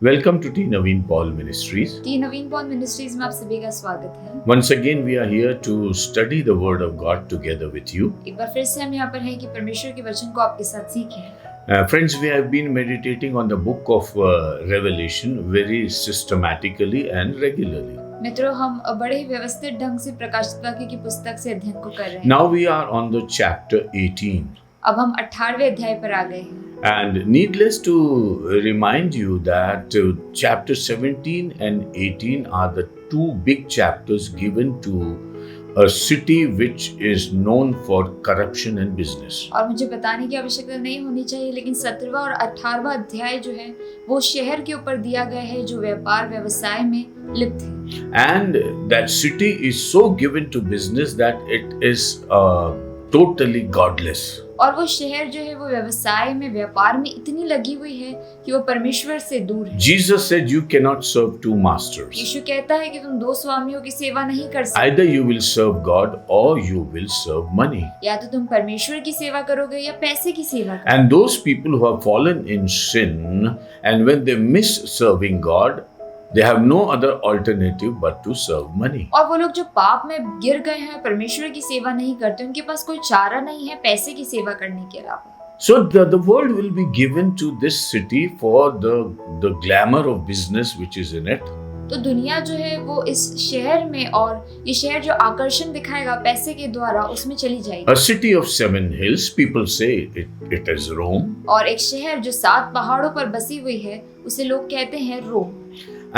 Welcome to T. Naveen Paul Ministries. T Naveen Paul ministries में आप सभी का स्वागत है। Once again, we are here to study the Word of God together with you. एक बार फिर से हम यहाँ पर हैं कि परमेश्वर के वचन को आपके साथ सीखें। Friends, we have been meditating on the book of Revelation very systematically and regularly. मित्रों, हम बड़े ही व्यवस्थित ढंग से प्रकाशित वाक्य की पुस्तक से अध्ययन को कर रहे हैं। Now we are on the chapter 18. अब हम 18वें अध्याय पर आ गए हैं। And needless to remind you that chapter 17 and 18 are the two big chapters given to a city which is known for corruption and business. और मुझे बताने की आवश्यकता नहीं होनी चाहिए, लेकिन 17वां और 18वां अध्याय जो है वो शहर के ऊपर दिया गया है जो व्यापार व्यवसाय में लिप्त है। And that city is so given to business that it is totally godless. और वो शहर जो है वो व्यवसाय में व्यापार में इतनी लगी हुई है कि वो परमेश्वर से दूर है। Jesus said you cannot serve two masters. यीशु कहता है कि तुम दो स्वामियों की सेवा नहीं कर सकते। Either you will serve God or you will serve money. या तो तुम परमेश्वर की सेवा करोगे या पैसे की सेवा करोगे। And those people who have fallen in sin and when they miss serving God, they have no other alternative but to serve money. और वो लोग जो पाप में गिर गए हैं, परमेश्वर की सेवा नहीं करते, उनके पास कोई चारा नहीं है पैसे की सेवा करने के अलावा। So the world will be given to this city for the glamour of business which is in it. तो दुनिया जो है वो इस शहर में, और ये शहर जो आकर्षण दिखाएगा पैसे के द्वारा, उसमें चली जाएगी। A city of 7 hills, people say it is Rome. और एक शहर जो 7 पहाड़ों पर बसी हुई है, उसे लोग कहते हैं रोम।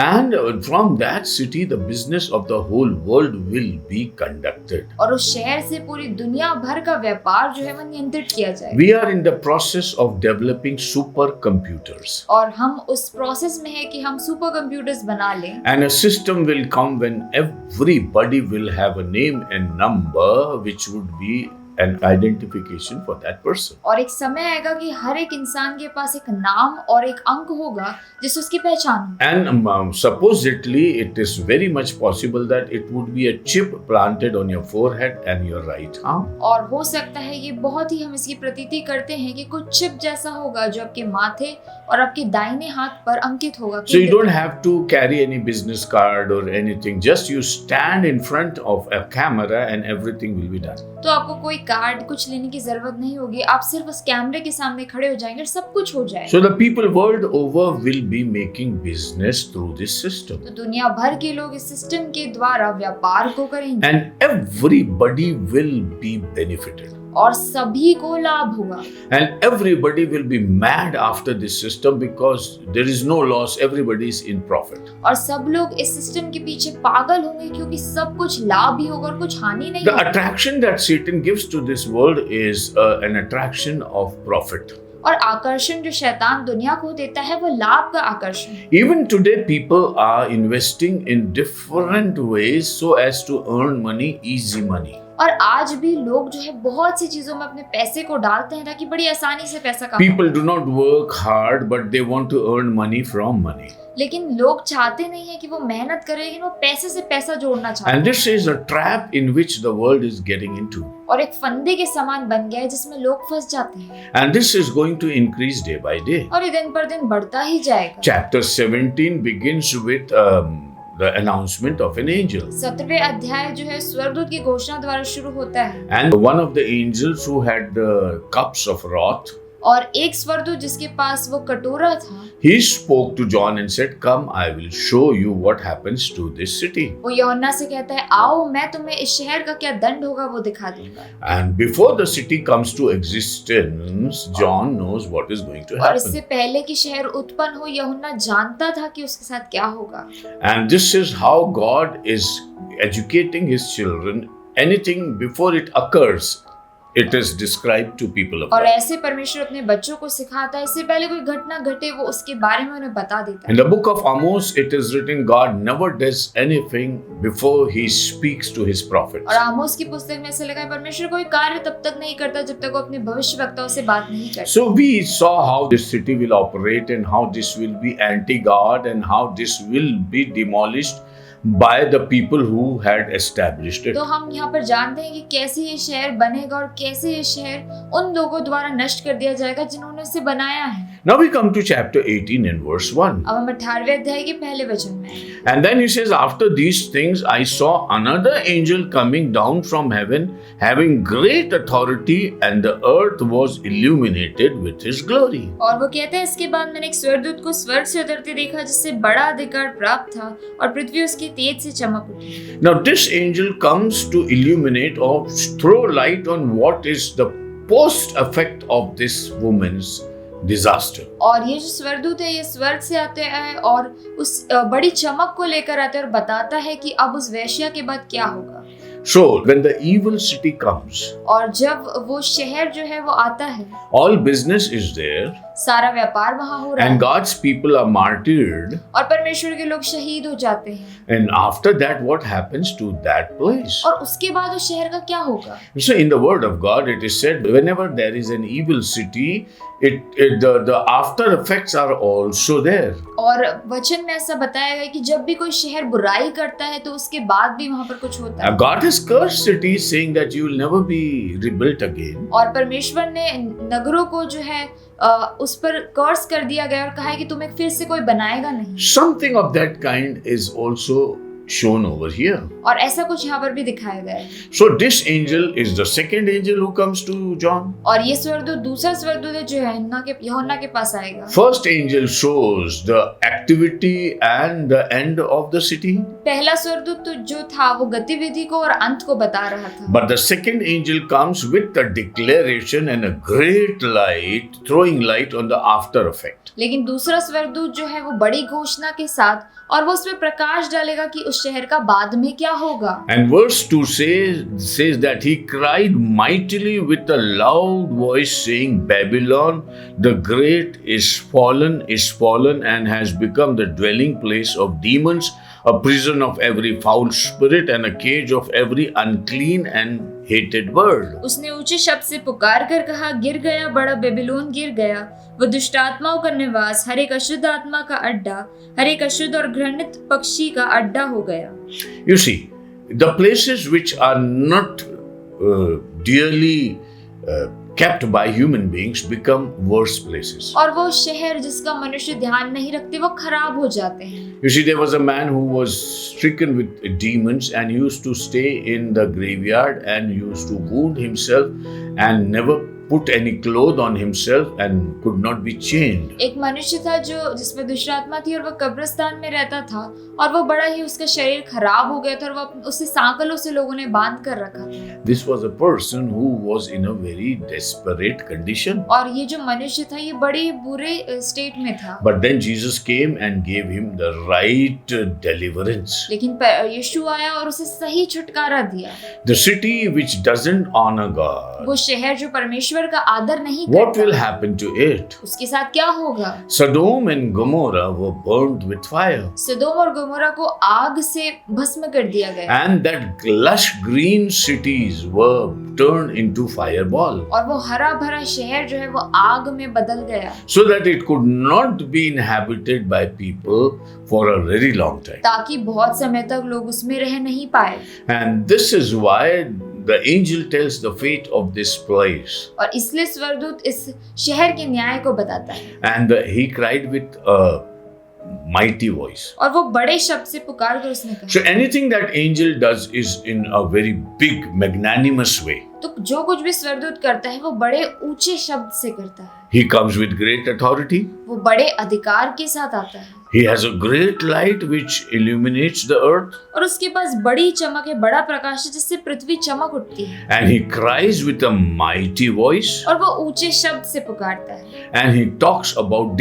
And from that city, the business of the whole world will be conducted. और उस शहर से पूरी दुनिया भर का व्यापार जो है वो नियंत्रित किया जाएगा। We are in the process of developing supercomputers. और हम उस प्रोसेस में है कि हम सुपर कंप्यूटर्स बना लें। And a system will come when everybody will have a name and number which would be an identification for that person. और एक समय आएगा कि हर एक इंसान के पास एक नाम और एक अंक होगा जिससे उसकी पहचान होगी। And supposedly it is very much possible that it would be a chip planted on your forehead and your right arm. और हो सकता है ये बहुत ही हम इसकी प्रतीति करते हैं कि कुछ चिप जैसा होगा जो आपके माथे और आपके दाहिने हाथ पर अंकित होगा। So you don't have to carry any business card or anything. Just you stand in front of a camera and everything will be done. तो आपको कोई कार्ड कुछ लेने की जरूरत नहीं होगी, आप सिर्फ उस कैमरे के सामने खड़े हो जाएंगे और सब कुछ हो जाएगा। So the people world over will be making business through this system. तो दुनिया भर के लोग इस सिस्टम के द्वारा व्यापार को करेंगे। And everybody will be benefited. और सभी को लाभ होगा। And everybody will be mad after this system because there is no loss, everybody is in profit. और सब लोग इस सिस्टम के पीछे पागल होंगे क्योंकि सब कुछ लाभ ही होगा और कुछ हानि नहीं The होगी। attraction that Satan gives to this world is an attraction of profit. और आकर्षण जो शैतान दुनिया को देता है वो लाभ का आकर्षण। Even today people are investing in different ways so as to earn money, easy money. और आज भी लोग जो है बहुत सी चीजों में अपने पैसे को डालते हैं ताकि बड़ी आसानी से पैसा कमाएं। People do not work hard but they want to earn money from money. लेकिन लोग चाहते नहीं है कि वो मेहनत करें, लेकिन वो पैसे से पैसा जोड़ना चाहते हैं। And this is a trap in which the world is getting into. और एक फंदे के समान बन गया है जिसमें लोग फंस जाते हैं। And this is going to increase day by day. और ये दिन पर दिन बढ़ता ही जाएगा। Chapter 17 begins with the announcement of an angel. 17वें अध्याय जो है स्वर्गदूत की घोषणा द्वारा शुरू होता है। And one of the angels who had the cups of wrath, और एक स्वर्गदूत जिसके पास वो कटोरा था, he spoke to John and said, "Come, I will show you what happens to this city." वो यूहन्ना से कहता है, आओ मैं तुम्हें इस शहर का क्या दंड होगा वो दिखा दूंगा। And before the city comes to existence, John knows what is going to और इससे happen. पहले कि शहर उत्पन्न हो, यूहन्ना जानता था कि उसके साथ क्या होगा। And this is how God is educating his children. Anything before it occurs, it is described to people of और God. ऐसे परमेश्वर अपने बच्चों को सिखाता है, इससे पहले कोई घटना घटे वो उसके बारे में उन्हें बता देता In है। the book of Amos, it is written, God never does anything before he speaks to his prophets. और आमोस की पुस्तक में ऐसा लिखा है, परमेश्वर कोई कार्य तब तक नहीं करता जब तक वो अपने भविष्यवक्ताओं से बात नहीं करता। So we saw how this city will operate and how this will be anti-God and how this will be demolished by the people who had established it. तो हम यहाँ पर जानते हैं कि कैसे ये शहर बनेगा और कैसे ये शहर उन लोगों द्वारा नष्ट कर दिया जाएगा जिन्होंने उसे बनाया है। Now we come to chapter 18 and verse 1. अब हम 18वें अध्याय के पहले वचन में हैं। And then he says, after these things I saw another angel coming down from heaven, having great authority, and the earth was illuminated with his glory. और वो कहते हैं, इसके बाद मैंने एक स्वर्गदूत को स्वर्ग से उतरते देखा जिससे बड़ा अधिकार प्राप्त था और पृथ्वी उसकी तेज से चमक उठी। Now this angel comes to illuminate or throw light on what is the post effect of this woman's disaster. और ये जो स्वर्गदूत है ये स्वर्ग से आते हैं और उस बड़ी चमक को लेकर आते हैं और बताता है कि अब उस वेश्या के बाद क्या होगा। So when the evil city comes, और जब वो शहर जो है वो आता है, all business is there, सारा व्यापार वहाँ हो रहा and है God's people are martyred, और परमेश्वर के लोग शहीद हो जाते हैं। and after that what happens to that place? और उसके बाद उस शहर का क्या होगा? So in the word of God it is said, whenever there is an evil city, the after effects are also there. और वचन में ऐसा बताया गया कि जब भी कोई शहर बुराई करता है तो उसके बाद भी वहाँ पर कुछ होता है। God has cursed cities, saying that you will never be rebuilt again. और परमेश्वर ने नगरों को जो है उस पर कर्स कर दिया गया और कहा है कि तुम्हें फिर से कोई बनाएगा नहीं। Something of that kind is also shown over here. और ऐसा कुछ यहाँ पर भी दिखाया गया है। So this angel is the second angel who comes to John. और ये स्वर्गदूत दूसरा स्वर्गदूत है जो यूहन्ना के पास आएगा। First angel shows the activity and the end of the city. पहला स्वर्गदूत तो जो था वो गतिविधि को और अंत को बता रहा था। But the second angel comes with a declaration and a great light, throwing light on the after effect. लेकिन दूसरा स्वर्गदूत जो है वो बड़ी घोषणा के साथ और वो उसमें प्रकाश डालेगा कि उस शहर का बाद में क्या होगा। And verse 2 says that he cried mightily with a loud voice, saying, Babylon the great is fallen and has become the dwelling place of demons, a prison of every foul spirit and a cage of every unclean and hated bird. उसने ऊंचे शब्द से पुकार कर कहा, गिर गया, बड़ा बेबीलोन गिर गया, वो दुष्ट आत्माओं का निवास, हर एक अशुद्ध आत्मा का अड्डा, हर एक अशुद्ध और घृणित पक्षी का अड्डा हो गया। You see, the places which are not dearly kept by human beings become worse places. और वो शहर जिसका मनुष्य ध्यान नहीं रखते वो खराब हो जाते हैं। You see, there was a man who was stricken with demons and he used to stay in the graveyard and used to wound himself and never put any cloth on himself and could not be chained. एक मनुष्य था जो जिसमें दुष्ट आत्मा थी और वो कब्रिस्तान में रहता था और वो बड़ा ही उसका शरीर खराब हो गया था और वो उसे सांकलों से लोगों ने बांध कर रखा था। This was a person who was in a very desperate condition. और ये जो मनुष्य था ये बड़े बुरे स्टेट में था। But then Jesus came and gave him the right deliverance. लेकिन यीशु आया और उसे सही छुटकारा दिया। The city which doesn't honor God, वो शहर जो परमेश्वर का आदर नहीं what करता, will happen to it? उसके साथ क्या होगा? Sodom and Gomorrah were burned with fire. सदोम और गोमोरा को आग से भस्म कर दिया गया And that lush green cities were turned into fireball, और वो हरा भरा शहर जो है वो आग में बदल गया so that it could not be inhabited by people for a very long time. ताकि बहुत समय तक लोग उसमें रह नहीं पाए। And this is why the angel tells the fate of this place. और इसलिए स्वर्गदूत इस शहर के न्याय को बताता है। And he cried with a mighty voice. और वो बड़े शब्द से पुकार कर उसने कहा। So anything that angel does is in a very big, magnanimous way. तो जो कुछ भी स्वर्गदूत करता है वो बड़े ऊंचे शब्द से करता है। He comes with great authority. वो बड़े अधिकार के साथ आता है। He has a great light which illuminates the earth. और उसके पास बड़ी चमक है, बड़ा प्रकाश है जिससे पृथ्वी चमक उठती है। And he cries with a mighty voice. और वो ऊंचे शब्द से पुकारता है। And he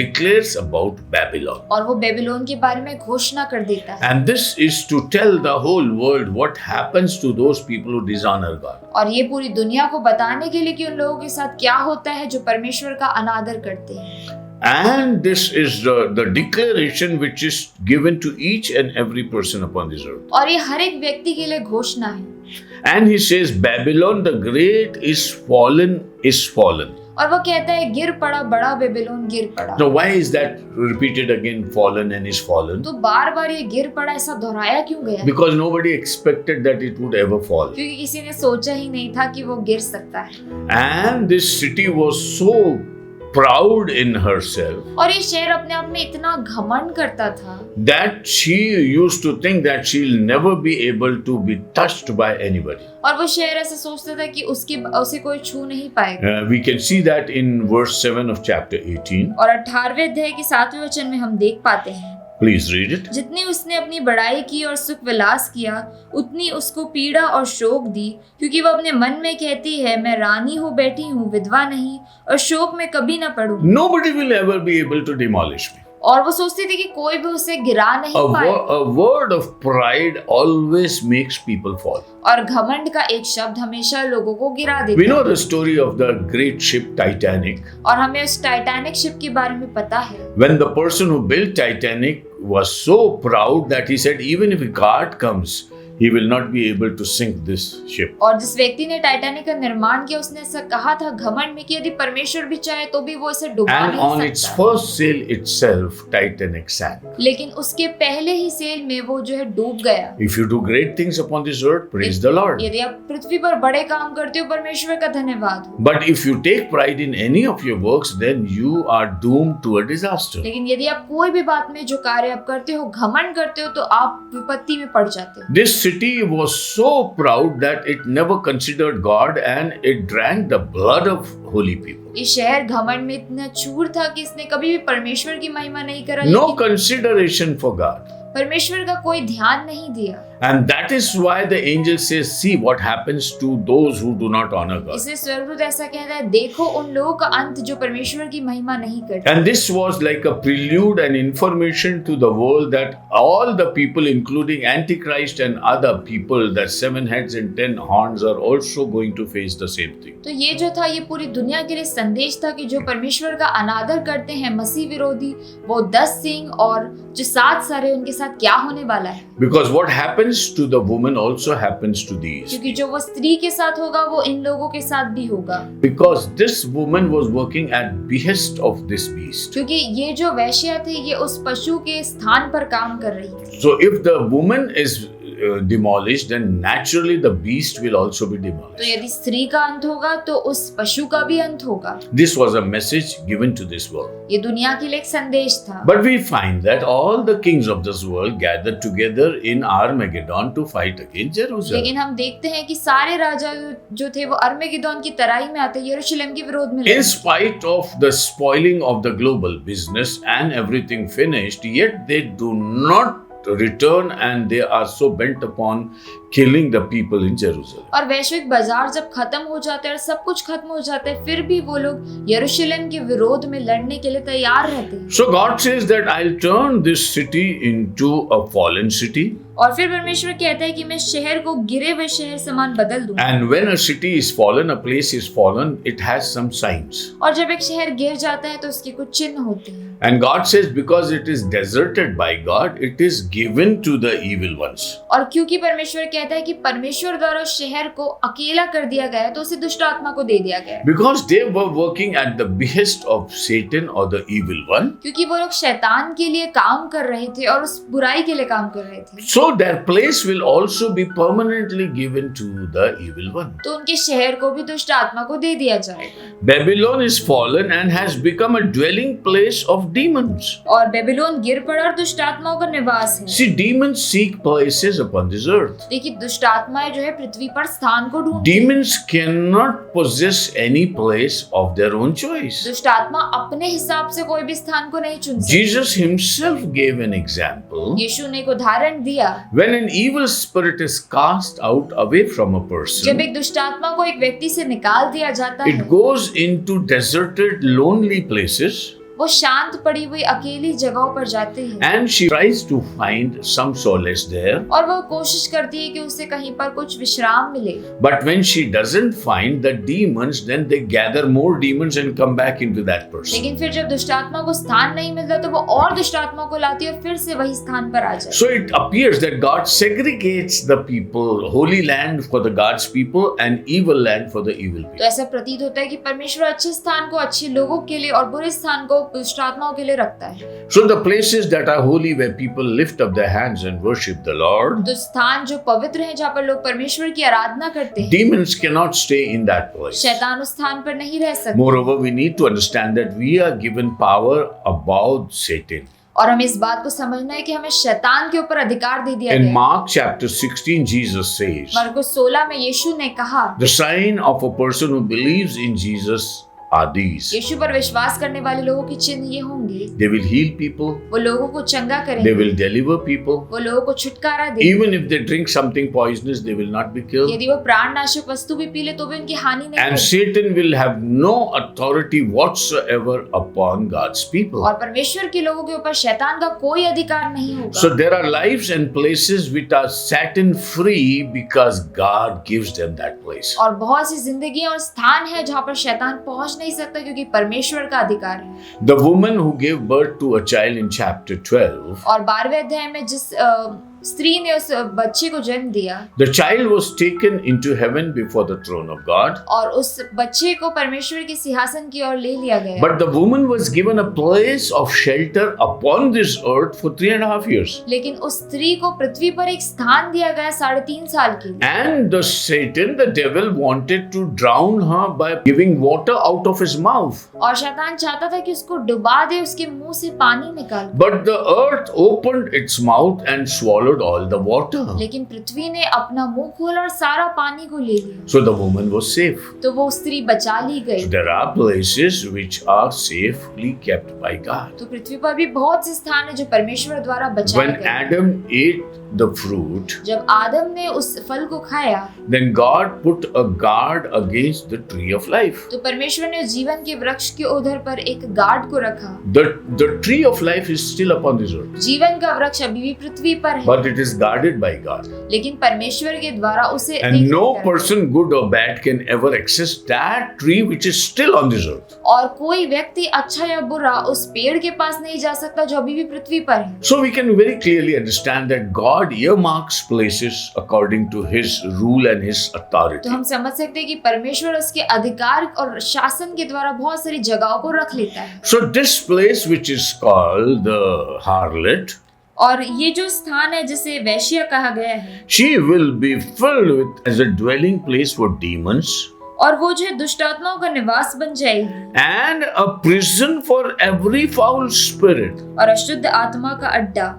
declares about Babylon. और वो बेबीलोन के बारे में घोषणा कर देता है। And this is to tell the whole world what happens to those people who dishonor God. और ये पूरी दुनिया को बताने के लिए कि उन लोगों के साथ क्या होता है जो परमेश्वर का अनादर करते हैं। And this is the declaration which is given to each and every person upon this earth. और ये हर एक व्यक्ति के लिए घोषणा है। And he says, Babylon the great is fallen. और वो कहता है गिर पड़ा बड़ा बेबीलोन गिर पड़ा। Now, why is that repeated again, fallen and is fallen? तो बार बार ये गिर पड़ा ऐसा दोहराया क्यों गया? Because nobody expected that it would ever fall. क्योंकि किसी ने सोचा ही नहीं था कि वो गिर सकता है। And this city was so proud in herself और ये शहर अपने आप में इतना घमंड करता था that she used to think that she'll never be able to be touched by anybody. और वो शहर ऐसा सोचता था कि उसे कोई छू नहीं पाएगा। We can see that in verse 7 of chapter 18. और 18वें अध्याय के 7वें वचन में हम देख पाते हैं, Please read it. जितनी उसने अपनी बड़ाई की और सुख विलास किया उतनी उसको पीड़ा और शोक दी, क्योंकि वह अपने मन में कहती है मैं रानी हो बैठी हूँ, विधवा नहीं, और शोक में कभी न पड़ूं। Nobody will ever be able to demolish me. और वो सोचती थी कि कोई भी उसे गिरा नहीं पाएगा। A word of pride always makes people fall. और घमंड का एक शब्द हमेशा लोगों को गिरा देता We know है। the story of the great ship Titanic. और हमें उस टाइटैनिक शिप के बारे में पता है। When the person who built Titanic was so proud that he said, even if a God comes, he will not be able to sink this ship. और जिस व्यक्ति ने टाइटैनिक का निर्माण किया उसने ऐसा कहा था घमंड में कि यदि परमेश्वर भी चाहे तो भी वो इसे डुबा And on नहीं its सकता। first sail itself, Titanic sank. लेकिन उसके पहले ही सेल में वो जो है डूब गया। If you do great things upon this earth, praise the Lord. यदि आप पृथ्वी पर बड़े काम करते हो परमेश्वर का धन्यवाद हो, But if you take pride in any of your works, then you are doomed to a disaster. लेकिन यदि आप कोई भी बात में जो कार्य आप करते हो घमंड करते हो तो आप विपत्ति में पड़ जाते हो। This city was so proud that it never considered God and it drank the blood of holy people. ये शहर घमंड में इतना चूर था कि इसने कभी भी परमेश्वर की महिमा नहीं करा, No लेकिन consideration for God. परमेश्वर का कोई ध्यान नहीं दिया। And that is why the angel says, see what happens to those who do not honor God. इसलिए स्वर्गदूत ऐसा कहता है देखो उन लोगों का अंत जो परमेश्वर की महिमा नहीं करते। And this was like a prelude and information to the world that all the people, including Antichrist and other people, the 7 heads and 10 horns, are also going to face the same thing. तो ये जो था ये पूरी दुनिया के लिए संदेश था कि जो परमेश्वर का अनादर करते हैं मसीह विरोधी, वो 10 सिंह और जो 7 सर है उनके साथ क्या होने वाला है। Because what happens to the woman also happens to these. क्योंकि जो वो स्त्री के साथ होगा वो इन लोगों के साथ भी होगा। Because this woman was working at behest of this beast. क्योंकि ये जो वैश्या थी ये उस पशु के स्थान पर काम कर रही थी। So if the woman is demolished, then naturally the beast will also be तो demolished. यदि स्त्री का अंत होगा तो उस पशु का भी अंत होगा। This was a message given to this world. ये दुनिया के लिए एक संदेश था। But we find that all the kings of this world gathered together in Armageddon to fight against Jerusalem. लेकिन हम देखते हैं कि सारे राजा जो थे वो अर्मेगिदोन की तराई में आते यरूशलेम के विरोध में In लड़े। spite of the spoiling of the global business and everything finished, yet they do not return and they are so bent upon killing the people in Jerusalem. और वैश्विक बाजार जब खत्म हो जाते हैं और सब कुछ खत्म हो जाता है फिर भी वो लोग यरूशलेम के विरोध में लड़ने के लिए तैयार रहते हैं। So God says that I'll turn this city into a fallen city. और फिर परमेश्वर कहता है कि मैं शहर को गिरे हुए शहर समान बदल दूं। And when a city is fallen, a place is fallen, it has some signs. और जब एक शहर गिर जाता है तो उसके कुछ चिन्ह होते हैं। And God says because it is deserted by God, it is given to the evil ones. और क्योंकि परमेश्वर कहता है कि परमेश्वर द्वारा शहर को अकेला कर दिया गया है तो उसे दुष्ट आत्मा को दे दिया गया है। Because they were working at the behest of Satan or the evil one. क्योंकि वो लोग शैतान के लिए काम कर रहे थे और उस बुराई के लिए काम कर रहे थे। So their place will also be permanently given to the evil one. तो उनके शहर को भी दुष्ट आत्मा को दे दिया जाएगा। Babylon is fallen and has become a dwelling place of demons. और बेबीलोन गिर पड़ा और दुष्ट आत्माओं का निवास है। See, demons seek places upon this earth. देखिए दुष्ट आत्माएं जो है पृथ्वी पर स्थान को ढूंढती हैं। Demons cannot possess any place of their own choice. दुष्ट आत्मा अपने हिसाब से कोई भी स्थान को नहीं चुन सकती। Jesus himself gave an example. यीशु ने एक उदाहरण दिया। When an evil spirit is cast out away from a जब person, एक दुष्ट आत्मा को एक व्यक्ति से निकाल दिया जाता है it goes into deserted, lonely places. वो शांत पड़ी हुई अकेली जगहों पर जाते हैं and she tries to find some solace there. और वो कोशिश करती है कि उसे कहीं पर कुछ विश्राम मिले। But when she doesn't find the demons, then they gather more demons and come back into that person. लेकिन फिर जब दुष्ट आत्मा को स्थान नहीं मिलता तो वो और दुष्ट आत्मा को लाती है और फिर से वही स्थान पर आ जाती है। So it appears that God segregates the people, holy land for the God's people and evil land for the evil तो people. ऐसा प्रतीत होता है कि परमेश्वर अच्छे स्थान को अच्छे लोगों के लिए और बुरे स्थान को दुष्ट आत्माओं के लिए रखता है। So the places that are holy where people lift up their hands and worship the Lord, तो स्थान जो पवित्र है जहाँ पर लोग परमेश्वर की आराधना करते हैं, demons cannot stay in that place. शैतान उस स्थान पर नहीं रह सकते। Moreover, we need to understand that we are given power above Satan. और हमें इस बात को समझना है कि हमें शैतान के ऊपर अधिकार दे दिया In गया है। Mark chapter 16, Jesus says, मरकुस 16 में यीशु ने कहा, the sign of a person who believes in Jesus are these. यीशु पर विश्वास करने वाले लोगों के चिन्ह ये होंगे, They will heal people, वो लोगों को चंगा they करेंगे, will deliver people. वो लोगों को छुटकारा देंगे। Even if they drink something poisonous, they will not be killed. यदि वो प्राणनाशक वस्तु भी पी ले तो भी उनकी हानि नहीं And होगी। Satan will have no authority whatsoever upon God's people. और परमेश्वर के लोगों के ऊपर शैतान का कोई अधिकार नहीं होगा। So there are lives and places which are Satan free because God gives them that place. और बहुत सी जिंदगी और स्थान है जहाँ पर शैतान पहुँच नहीं सकता क्योंकि परमेश्वर का अधिकार है। The woman who gave birth to a child in chapter 12, और 12वें अध्याय में जिस स्त्री ने उस बच्चे को जन्म दिया, the child was taken into heaven before the throne of God. और उस बच्चे को परमेश्वर के सिंहासन की ओर ले लिया गया। But the woman was given a place of shelter upon this earth for 3.5 years. लेकिन उस स्त्री को पृथ्वी पर एक स्थान दिया गया 3.5 साल के लिए। And the Satan, the devil, wanted to drown her by giving water out of his mouth. और शैतान चाहता था कि उसको डुबा दे, उसके मुंह से पानी निकाल। But the earth opened its mouth and swallowed all the water. लेकिन पृथ्वी ने अपना मुंह खोला और सारा पानी को ले लिया, So the woman was safe. तो वो स्त्री बचा ली गई। So there are places which are safely kept by God. तो पृथ्वी पर भी बहुत से स्थान है जो परमेश्वर द्वारा बचाए When गए। Adam ate the fruit, जब आदम ने उस फल को खाया then God put a guard against the tree of life. तो परमेश्वर ने उस जीवन के वृक्ष के उधर पर एक गार्ड को रखा। The tree of life is still upon this earth, जीवन का वृक्ष अभी भी पृथ्वी पर है, but it is guarded by God. लेकिन परमेश्वर के द्वारा उसे And देख no रेख करता है। person, good or bad, can ever access that tree which is still on this earth. और कोई व्यक्ति अच्छा या बुरा उस पेड़ के पास नहीं जा सकता जो अभी भी पृथ्वी पर है। So we can very clearly understand that God earmarks places according to His rule and His तो authority. हम समझ सकते हैं कि परमेश्वर उसके अधिकार और शासन के द्वारा बहुत सारी जगहों को रख लेता है। So this place which is called the harlot, और ये जो स्थान है जिसे वैश्या कहा गया है, she will be filled with as a dwelling place for demons और वो जो है दुष्ट आत्माओं का निवास बन जाएगी and a prison for every foul spirit और अशुद्ध आत्मा का अड्डा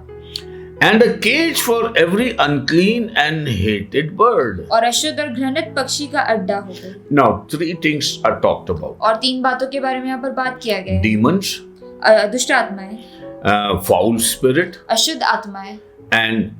and a cage for every unclean and hated bird. और अशुद्ध और घृणित पक्षी का अड्डा होगा। Now, three things are talked about: और 3 बातों के बारे में यहाँ पर बात किया गया है। demons, दुष्ट आत्माएं, foul spirit, अशुद्ध आत्माएं, and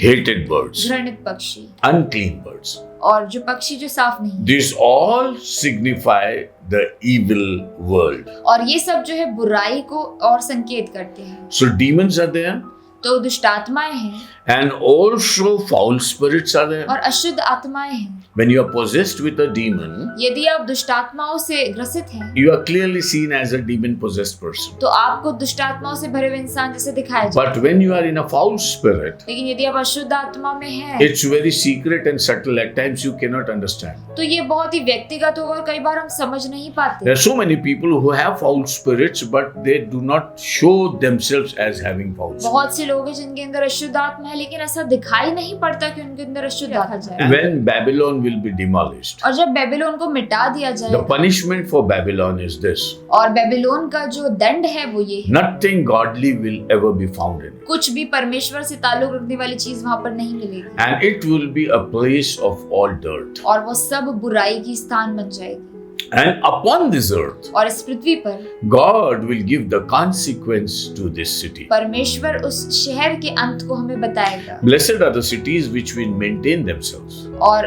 hated birds, घृणित पक्षी unclean birds. और जो पक्षी जो साफ नहीं। These all signify the evil world. और ये सब जो है बुराई को और संकेत करते हैं। So demons are there, तो दुष्ट आत्माएं हैं and also foul spirits are there. और अशुद्ध आत्माएं हैं। When you are possessed with a demon, यदि आप दुष्ट आत्माओं से ग्रसित हैं you are clearly seen as a demon possessed person. तो आपको दुष्ट आत्माओं से भरे हुए इंसान जैसे दिखाया जाए। But when you are in a foul spirit, लेकिन यदि आप अशुद्ध आत्मा में हैं it's very secret and subtle. At times you cannot understand. तो ये बहुत ही व्यक्तिगत होगा और कई बार हम समझ नहीं पाते। There are so many people who have foul spirits, but they do not show themselves as having foul spirits. बहुत से लोग हैं जिनके अंदर अशुद्ध आत्मा है लेकिन ऐसा दिखाई नहीं पड़ता कि उनके अंदर अशुद्ध आत्मा है। When Babylon will be demolished, और जब बेबीलोन को मिटा दिया the जाए punishment for Babylon is this: और बेबीलोन का जो दंड है वो ये है, nothing godly will ever be found in it, कुछ भी परमेश्वर से ताल्लुक रखने वाली चीज वहां पर नहीं मिलेगी and it will be a place of all dirt. और वो सब बुराई की स्थान बन जाएगी। And upon this earth, और इस पृथ्वी पर God will give the consequence to this city. परमेश्वर उस शहर के अंत को हमें बताएगा। Blessed are the cities which will maintain themselves. और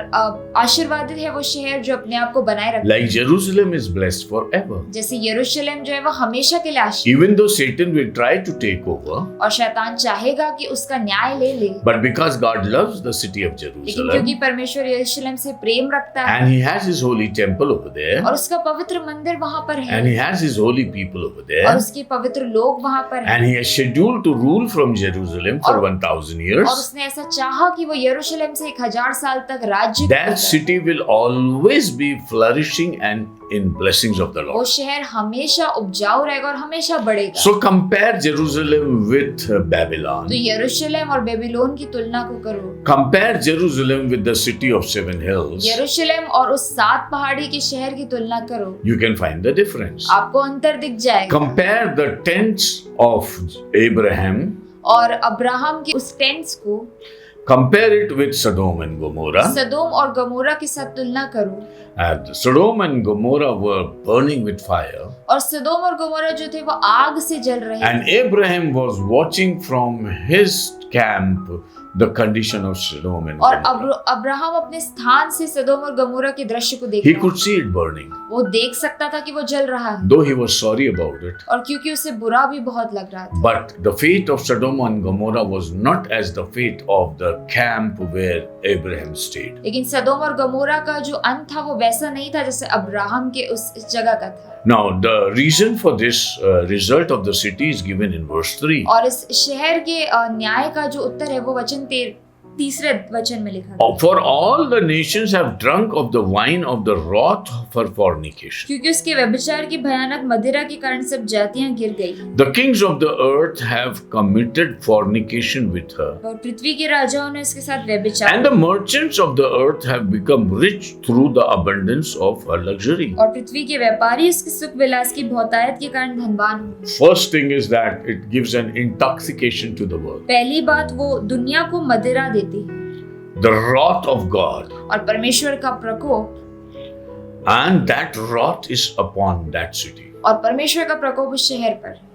आशीर्वादित है वो शहर जो अपने आप को बनाए रखता है। Like Jerusalem is blessed forever. जैसे यरूशलेम जो है वो हमेशा के लिए आशीर्वाद। Even though Satan will try to take over, और शैतान चाहेगा कि उसका न्याय ले ले, but because God loves the city of लेकिन Jerusalem क्योंकि परमेश्वर यरूशलेम से प्रेम रखता है and He has His holy temple over there और उसका पवित्र मंदिर वहाँ पर है and He has His holy people over और there उसके पवित्र लोग वहाँ पर हैं and He has scheduled to rule from Jerusalem for और- 1,000 और years, उसने ऐसा चाहा कि वो यरूशलेम से 1000 साल तक राज्य that करेगा। city will always be flourishing and in blessings of the वो Lord. शहर हमेशा उपजाऊ रहेगा और हमेशा बढ़ेगा। So compare Jerusalem with Babylon. तो यरूशलेम और बेबीलोन की तुलना को करो। Compare Jerusalem with the city of seven hills. यरूशलेम और उस 7 पहाड़ी के शहर की तुलना करो, You can find the difference. आपको अंतर दिख जाएगा। Compare the tents of Abraham. और अब्राहम के उस टेंट्स को Compare it with Sodom and Gomorrah. सदोम और गमोरा के साथ तुलना करो। And Sodom and Gomorrah were burning with fire. और सदोम और गमोरा जो थे वो आग से जल रहे थे And Abraham was watching from his camp the condition of Sodom and और Gomorrah. अब्राहम अपने स्थान से सदोम और गमोरा के दृश्य को देख He रहा could see it burning, था। वो देख सकता था कि वो जल रहा है though he was sorry about it. और क्योंकि उसे बुरा भी बहुत लग रहा था। But the fate of Sodom and Gomorrah was not as the fate of the camp where Abraham stayed. लेकिन सदोम और गमोरा का जो अंत था वो वैसा नहीं था जैसे अब्राहम के उस जगह का था। Now, the reason for this result of the city is given in verse 3. और इस शहर के न्याय का जो उत्तर है वो वचन तीसरे वचन में लिखा था, For all the nations have drunk of the wine of the wrath for fornication. क्योंकि उसके व्यभिचार की भयानक मदिरा के कारण सब जातियां गिर गई The kings of the earth have committed fornication with her. और पृथ्वी के राजाओं ने इसके साथ व्यभिचार And the merchants of the earth have become rich through the abundance of her luxury. और पृथ्वी के व्यापारी इसके सुख विलास की बहुतायत के कारण धनवान हुए। First thing is that it gives an intoxication to the world. पहली बात वो दुनिया को मदिरा देती है The wrath of God. और परमेश्वर का प्रकोप, And that wrath is upon that city. और परमेश्वर का प्रकोप उस शहर पर है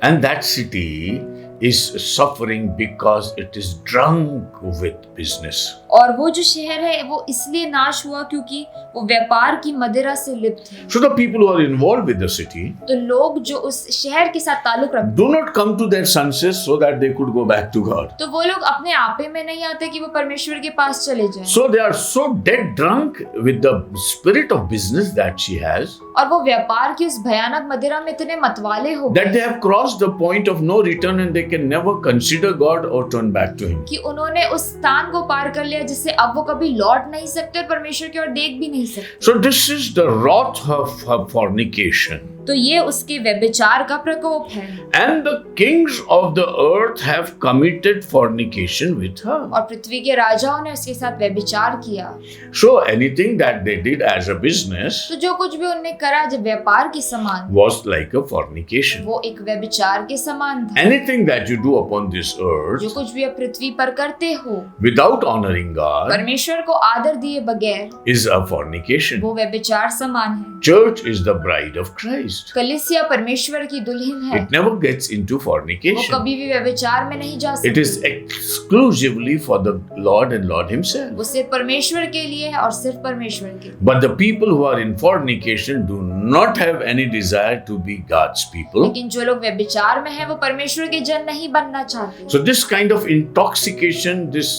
And that city is suffering because it is drunk with business. और वो जो शहर है वो इसलिए नाश हुआ क्योंकि वो व्यापार की मदिरा से लिप्त है। So the people who are involved with the city तो लोग जो उस शहर के साथ ताल्लुक रखते do not come to their senses so that they could go back to God. तो वो लोग अपने आपे में नहीं आते कि वो परमेश्वर के पास चले जाएं। So they are so dead drunk with the spirit of business that she has और वो व्यापार की उस भयानक मदिरा में इतने मतवाले हो that गए they have crossed the point of no return and they can never consider God or turn back to Him. कि उन्होंने उस स्थान को पार कर लिया जिससे अब वो कभी लौट नहीं सकते और परमेश्वर की ओर देख भी नहीं सकते। So this is the wrath of her fornication. तो ये उसके व्यभिचार का प्रकोप है And the kings of the earth have committed fornication with her. और पृथ्वी के राजाओं ने उसके साथ व्यभिचार किया। So anything that they did as a business तो जो कुछ भी उन्होंने करा जब व्यापार के समान was like a fornication. वो एक व्यभिचार के समान था। Anything that you do upon this जो earth कुछ भी आप पृथ्वी पर करते हो without honoring God परमेश्वर को आदर दिए बगैर is a fornication. वो व्यभिचार समान है। Church is the bride of Christ. कलीसिया परमेश्वर की दुल्हन है, It never gets into वो fornication. कभी भी व्यभिचार में नहीं जा It is सकती। exclusively for the Lord and Lord Himself. वो सिर्फ परमेश्वर के लिए है और सिर्फ परमेश्वर के लिए। But the people who are in fornication do not have any desire to be God's people. लेकिन जो लोग व्यभिचार में हैं वो परमेश्वर के जन नहीं बनना चाहते। So this kind of intoxication this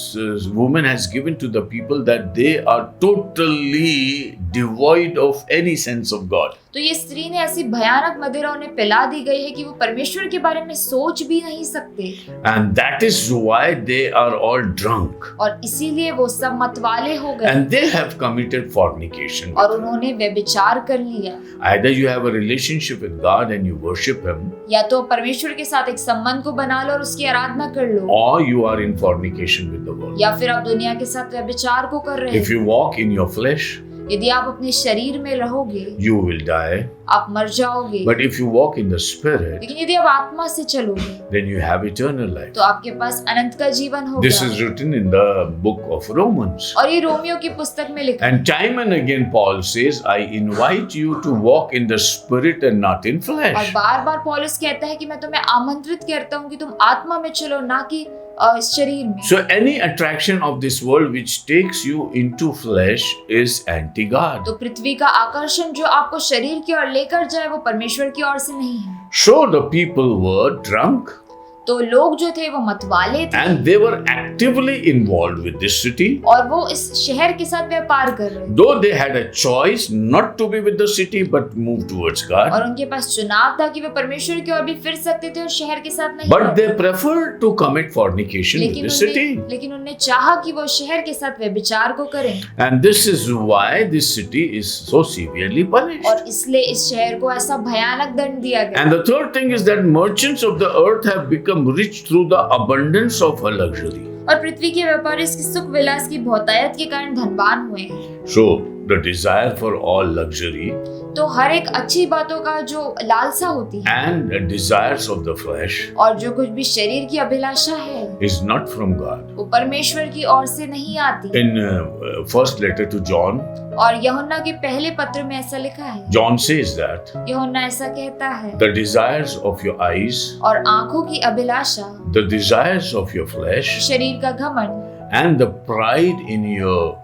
woman has given to the people that they are totally devoid of any sense of God. तो ये स्त्री ने ऐसी भयानक मदिरा उन्हें पिला दी गई है कि वो परमेश्वर के बारे में सोच भी नहीं सकते And that is why they are all drunk. और इसीलिए वो सब मतवाले हो गए And they have committed fornication. और उन्होंने व्यभिचार कर लिया। Either you have a relationship with God and you worship Him, या तो परमेश्वर के साथ एक संबंध को बना लो और उसकी आराधना कर लो, or you are in fornication with the world. या फिर आप दुनिया के साथ व्यभिचार को कर रहे If हो। you walk in your flesh, यदि आप अपने शरीर में रहोगे you will die. आप मर जाओगे, But if you walk in the Spirit, लेकिन यदि आप आत्मा से चलोगे then you have eternal life. तो आपके पास अनंत का जीवन This होगा। is written in the book of Romans. और ये रोमियो की पुस्तक में लिखा है। And time and again, Paul says, I invite you to walk in the Spirit and not in और flesh. बार बार पौलुस कहता है कि मैं तुम्हें आमंत्रित करता हूँ कि तुम आत्मा में चलो, ना कि इस शरीर में। So, any attraction of this world which takes you into flesh is anti God. तो पृथ्वी का आकर्षण जो आपको शरीर की ओर लेकर जाए वो परमेश्वर की ओर से नहीं है। So, the people were drunk तो लोग जो थे वो मतवाले थे and they were actively involved with this city. और वो इस शहर के साथ व्यापार कर रहे थे। Though they had a choice not to be with the city but move towards God, और उनके पास चुनाव था कि वे परमेश्वर की ओर भी फिर सकते थे और शहर के साथ नहीं but रहते। they preferred to commit fornication with the city. लेकिन उन्हें चाहा कि वो शहर के साथ व्यभिचार को करें And this is why this city is so severely punished. और इसलिए इस शहर को ऐसा भयानक दंड दिया गया। And the third thing is that merchants of the earth have become rich through the abundance of her luxury. और पृथ्वी के व्यापारी इसकी सुख विलास की बहुतायत के कारण धनवान हुए हैं। So, the desire for all luxury तो हर एक अच्छी बातों का जो लालसा होती है and the desires of the flesh और जो कुछ भी शरीर की अभिलाषा है is not from God. वो परमेश्वर की ओर से नहीं आती। In first letter to John, और यूहन्ना के पहले पत्र में ऐसा लिखा है। John says that यूहन्ना ऐसा कहता है, the desires of your eyes, और आंखों की अभिलाषा, the desires of your flesh, शरीर का घमंड and the pride in your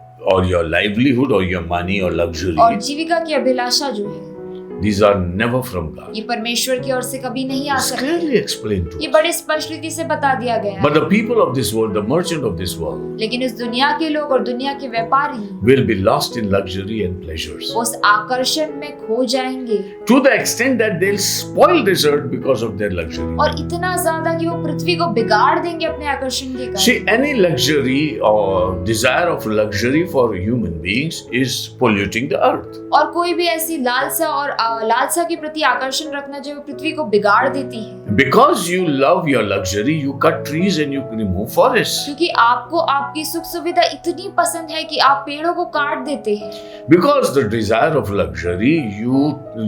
livelihood or your money or luxury, और जीविका की अभिलाषा जो है these are never from God. ये परमेश्वर की ओर से कभी नहीं आ It's सकती। clearly explained to ये us. बड़े स्पष्ट रीति से बता दिया गया है। But the people of this world, the merchant of this world, लेकिन इस दुनिया के लोग और दुनिया के व्यापारी will be lost in luxury and pleasures. उस आकर्षण में खो जाएंगे To the extent that they'll spoil this earth because of their luxury. और इतना ज्यादा कि वो पृथ्वी को बिगाड़ देंगे अपने आकर्षण के कारण। See, any luxury or desire of luxury for human beings is polluting the earth. और कोई भी ऐसी लालसा और लालसा के प्रति आकर्षण रखना जो पृथ्वी को बिगाड़ देती है। Because you love your luxury, you cut trees and you remove forests. क्योंकि आपको आपकी सुख सुविधा इतनी पसंद है कि आप पेड़ों को काट देते हैं। Because the desire of luxury,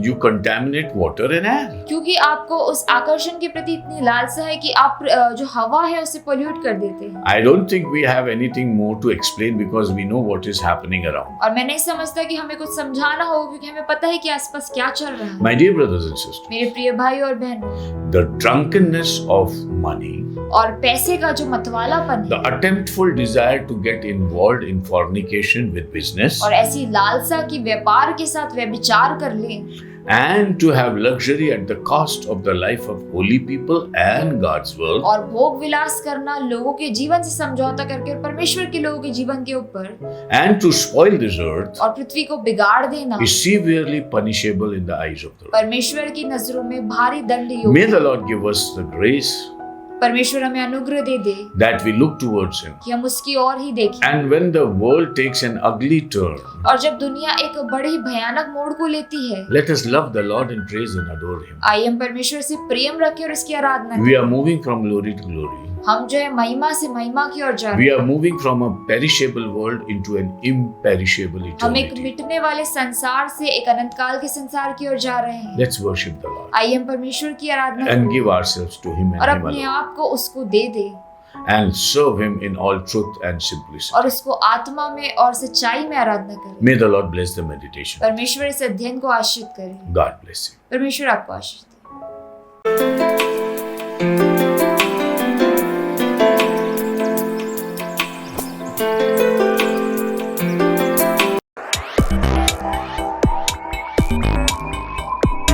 you contaminate water and air. क्योंकि आपको उस आकर्षण के प्रति इतनी लालसा है कि आप जो हवा है उसे पोल्यूट कर देते हैं। I don't think we have anything more to explain because we know what is happening around. और मैं नहीं समझता कि हमें कुछ समझाना होगा क्योंकि हमें पता है कि आसपास क्या चल रहा है। My dear brothers and sisters, मेरे प्रिय भाई और बहनों, the drunkenness of money, और पैसे का जो मतवालापन the है attemptful desire to get involved in fornication with business, और ऐसी लालसा की व्यापार के साथ व्यभिचार कर ले and to have luxury at the cost of the life of holy people and God's world, और भोग विलास करना लोगों के जीवन से समझौता करके और परमेश्वर के लोगों के जीवन के ऊपर and to spoil this earth और पृथ्वी को बिगाड़ देना is severely punishable in the eyes of the Lord. परमेश्वर की नजरों में भारी दंड May योग्य। the Lord give us the grace परमेश्वर हमें अनुग्रह दे दे that we look towards Him. कि हम उसकी ओर ही देखें। And when the world takes an ugly turn, और जब दुनिया एक बड़ी भयानक मोड़ को लेती है, let us love the Lord and praise and adore Him. आइए हम परमेश्वर से प्रेम रखें और उसकी आराधना We करें। are moving from glory to glory. हम जो है महिमा से महिमा की ओर जा रहे We हैं। are moving from a perishable world into an imperishable हम एक eternity. मिटने वाले संसार से एक अनंत काल के संसार की ओर जा रहे हैं। Let's worship the Lord आइए हम परमेश्वर की आराधना and करें give ourselves to Him और and Him अपने alone, आप को उसको दे दे and serve Him in all truth and simplicity. और उसको आत्मा में और सच्चाई में आराधना करें। May the Lord bless the meditation. परमेश्वर इस अध्ययन को आशीष करे। God bless you. परमेश्वर आपको आशीष दे।